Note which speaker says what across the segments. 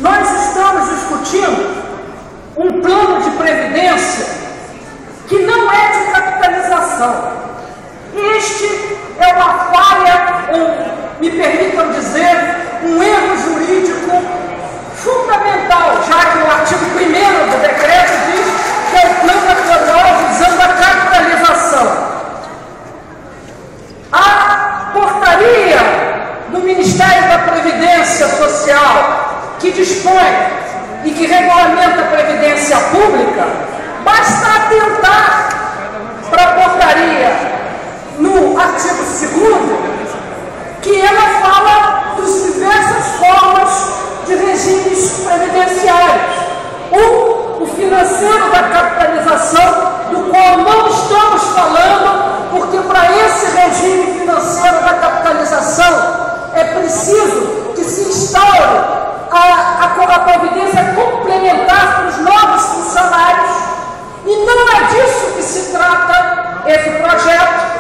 Speaker 1: nós estamos discutindo um plano de previdência que não é de capitalização. Este é uma falha, me permitam dizer, um erro jurídico fundamental, já que o artigo 1º do decreto diz que é o plano atuarial visando a capitalização. A portaria do Ministério da Previdência Social, que dispõe e que regulamenta a previdência pública, basta atentar para a portaria no artigo 2º, que ela fala das diversas formas de regimes previdenciários. O financeiro da capitalização, do qual não estamos falando, porque para esse regime financeiro da capitalização é preciso que se instaure a providência complementar para os novos funcionários, e não é disso que se trata esse projeto.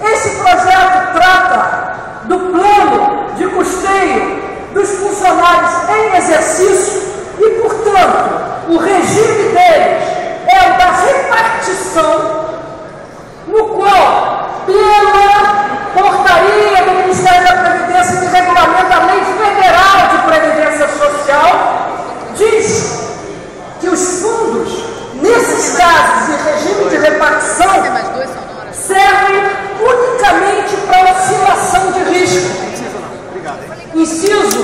Speaker 1: Esse projeto trata do plano de custeio dos funcionários em exercício e, portanto, o regime deles é o da repartição, no qual, pela portaria do Ministério da Previdência que regulamenta a Lei Federal de Previdência Social, diz que os fundos, nesses casos de regime de repartição, servem unicamente para oscilação de risco. Inciso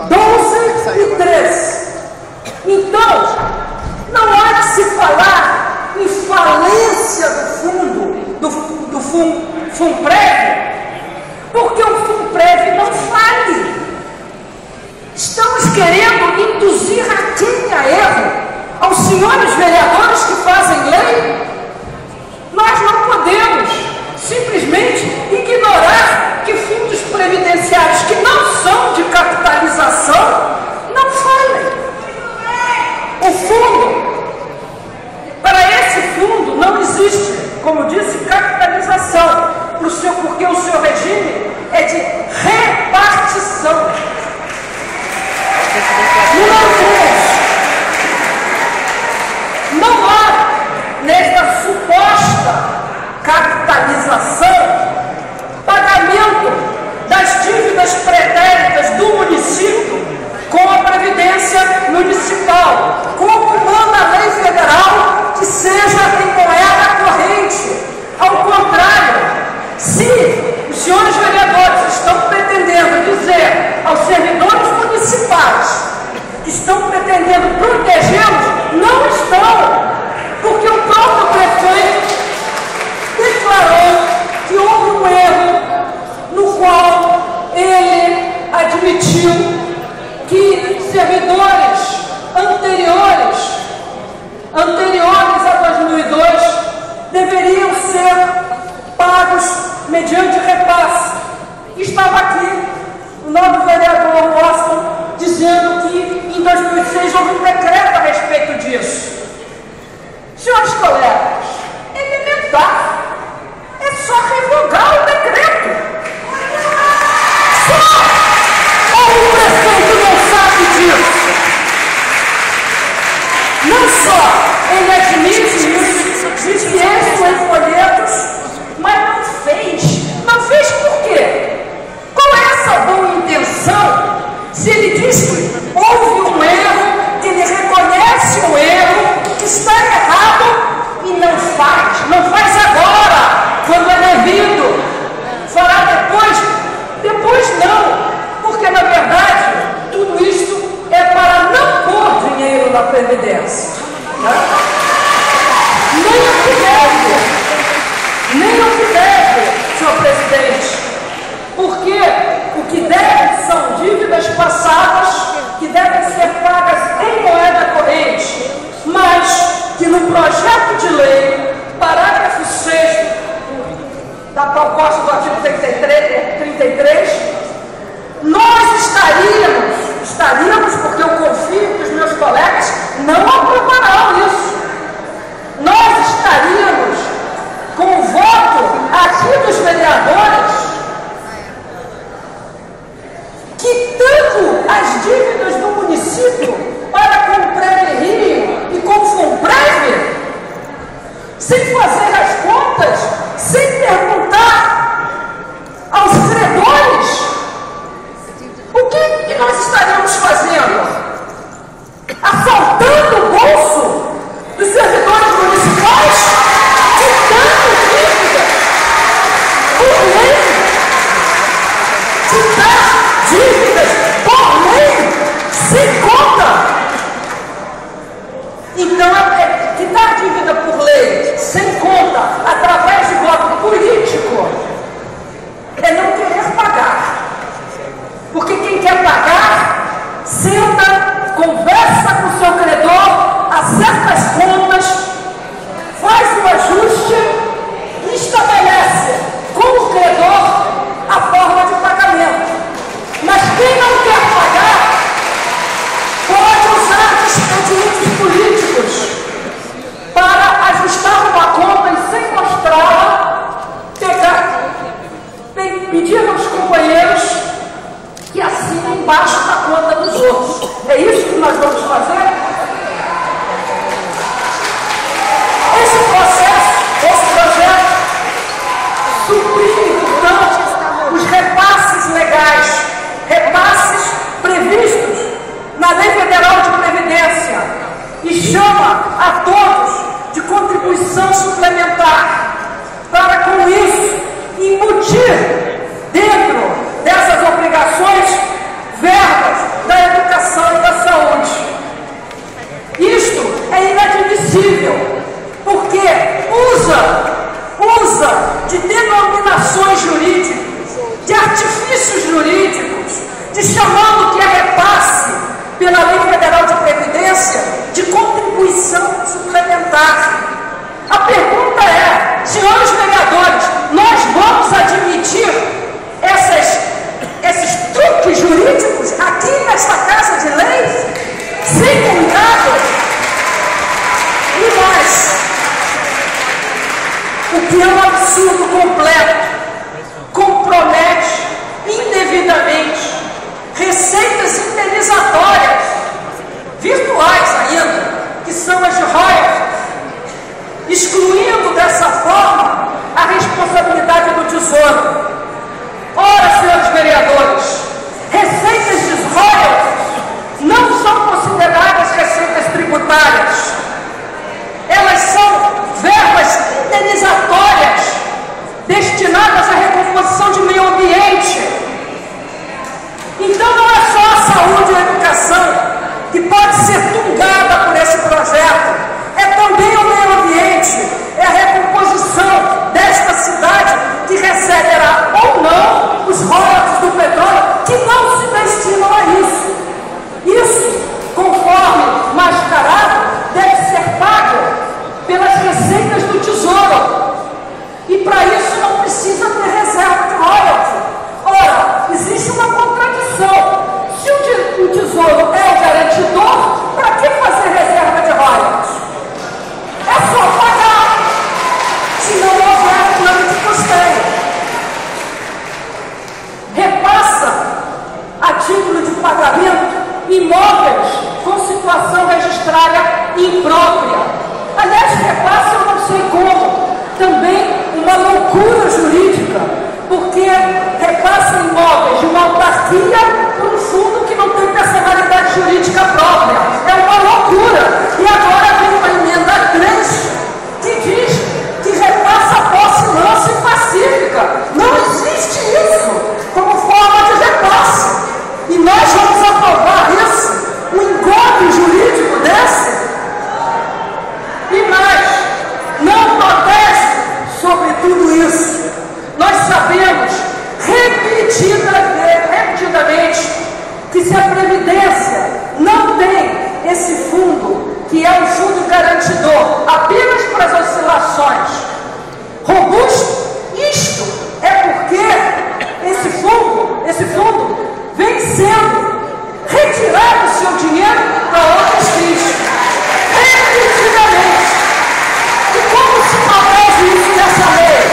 Speaker 1: 12 e 13. Então, não há de se falar em falência do Funprev, porque o Funprev não fale. Estamos querendo induzir a quem a erro? Aos senhores vereadores que fazem lei? Nós não podemos simplesmente ignorar que fundos previdenciários que não são de capitalização não falem. O fundo, para esse fundo não existe, como eu disse, capitalização, porque o seu regime é de repartição. Número 3. Não há, nesta suposta capitalização, pagamento das dívidas pretéritas do município com a Previdência Municipal, como manda a lei federal que seja em moeda corrente. Ao contrário, se os senhores vereadores estão pretendendo dizer aos servidores municipais que estão pretendendo protegê-los, não estão, porque o próprio prefeito declarou que houve um erro no qual ele admitiu que servidores anteriores a 2002 deveriam ser pagos mediante repasse. Estava aqui o novo vereador Washington dizendo que em 2006 houve um decreto a respeito disso. Senhores colegas, é elementar. É só revogar o decreto. Só! Ou o prefeito não sabe disso? Não só ele admite isso, diz que enche em folhetos, mas não fez. Não fez por quê? Qual é essa boa intenção? Se ele diz que houve um erro, que ele reconhece o erro, que está errado e não faz agora, quando é devido, fará depois? Depois não, porque na verdade tudo isso é para não pôr dinheiro na Previdência. Nem o que deve, senhor presidente, porque o que deve são dívidas passadas que devem ser pagas em moeda corrente, mas que no projeto de lei, parágrafo 6º da proposta do artigo 33, nós estaríamos, porque eu confio que os meus colegas não aprovarão isso, nós estaríamos com o voto aqui dos vereadores que tanto as dívidas do município município para com o Prévio Rio e com o Funprev, sem fazer as contas, sem perguntar aos credores o que nós estaremos fazendo? Assaltando o bolso dos servidores municipais, ditando dívidas por lei, ditar dívidas por lei, sem conta. Então, quitar dívida por lei, sem conta, através de voto político, é não querer pagar. Porque quem quer pagar, senta, conversa com o seu credor, acerta as contas, faz o ajuste e estabelece com o credor a forma de pagamento. Mas quem não quer pagar, pode usar expedientes políticos para ajustar uma conta e, sem mostrá-la, pedir aos companheiros que assinem embaixo da conta dos outros. É isso que nós vamos fazer? Esse projeto suprime, portanto, os repasses legais, repasses previstos na Lei Federal de Previdência, e chama a todos de contribuição suplementar, para com isso embutir dentro dessas obrigações verbas da educação e da saúde. Isto é inadmissível, porque usa de denominações jurídicas, de artifícios jurídicos, de chamando que é repasse pela Lei Federal de Previdência de contribuição suplementar. A pergunta é, senhores vereadores, nós vamos admitir esses truques jurídicos aqui nesta Casa de Leis, sem cuidado? E mais, o que é um absurdo completo, compromete indevidamente receitas indenizatórias, virtuais ainda, que são as de royalties, excluindo dessa forma a responsabilidade do Tesouro. Ora, senhores vereadores, receitas de royalties não são consideradas receitas tributárias. Elas são verbas indenizatórias destinadas à recomposição de meio ambiente. Então não é só a saúde e a educação que pode ser tungada por esse projeto, é também o meio ambiente, é a recomposição desta cidade que receberá ou não os royalties do petróleo, que não se destinam a isso. Isso, conforme mascarado, deve ser pago pelas receitas do Tesouro. E para isso não precisa ter reserva de royalties. Ora, existe uma contradição. Se o Tesouro é o garantidor, para que fazer reserva de royalties? É só pagar, se não houver plano de custeio. Repassa a título de pagamento imóveis com situação registrária imprópria. Aliás, repassa eu não sei como, também uma loucura jurídica, porque repassa imóveis de uma autarquia para um fundo que não tem personalidade jurídica própria. É uma loucura. E agora vem uma emenda 3 que diz que repassa a posse mansa e pacífica. Não existe isso como forma de repasse. E nós vamos aprovar isso, um engolpe jurídico desse. E mais, não protege sobre tudo isso. Nós sabemos repetidamente que se a Previdência não tem esse fundo, que é um fundo garantidor apenas para as oscilações robusto, isto é porque esse fundo vem sendo retirado o seu dinheiro para outros fins, repetidamente. E como se protege isso nessa lei?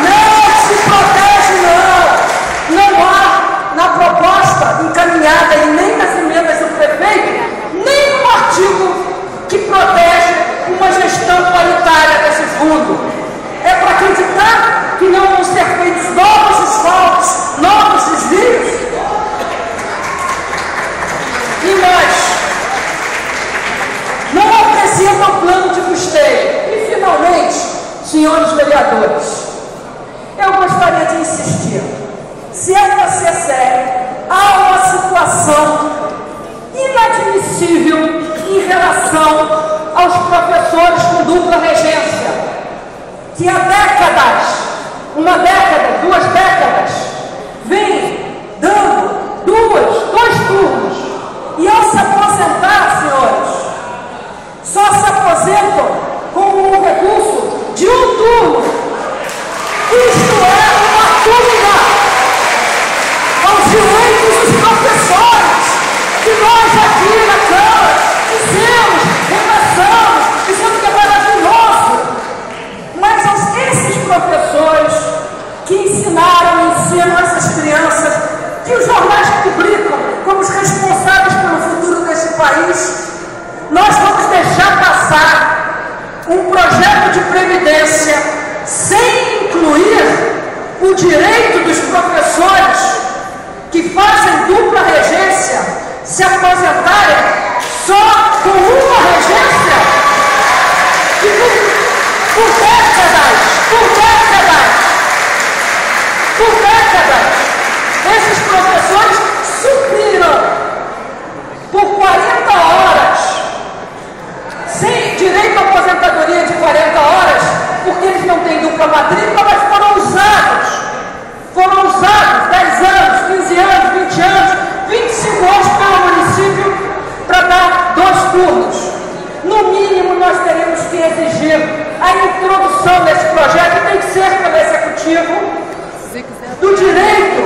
Speaker 1: Não se protege, não. Não há na proposta encaminhada e nem nas emendas do prefeito vereadores. Eu gostaria de insistir, se é para ser sério, há uma situação inadmissível em relação aos professores com dupla regência, que há décadas, uma década, 2 décadas, vem dando dois turnos, e ao se aposentar, senhores, só se aposentam com um recurso de um turno. Isto é uma turma aos direitos dos professores, que nós aqui na Câmara dizemos, repassamos, dizendo que é maravilhoso, mas aos esses professores que ensinaram e ensinam essas crianças, que os jornais publicam como os responsáveis pelo futuro desse país, nós vamos deixar passar um projeto de previdência sem incluir o direito dos professores que fazem dupla regência se aposentarem só com uma regência e por décadas, esses professores supriram por 40 horas, sem direito à aposentadoria de 40 horas, porque eles não têm dupla matrícula, mas foram usados 10 anos, 15 anos, 20 anos, 25 anos pelo município para dar 2 turnos. No mínimo, nós teremos que exigir a introdução desse projeto, tem que ser pelo Executivo, do direito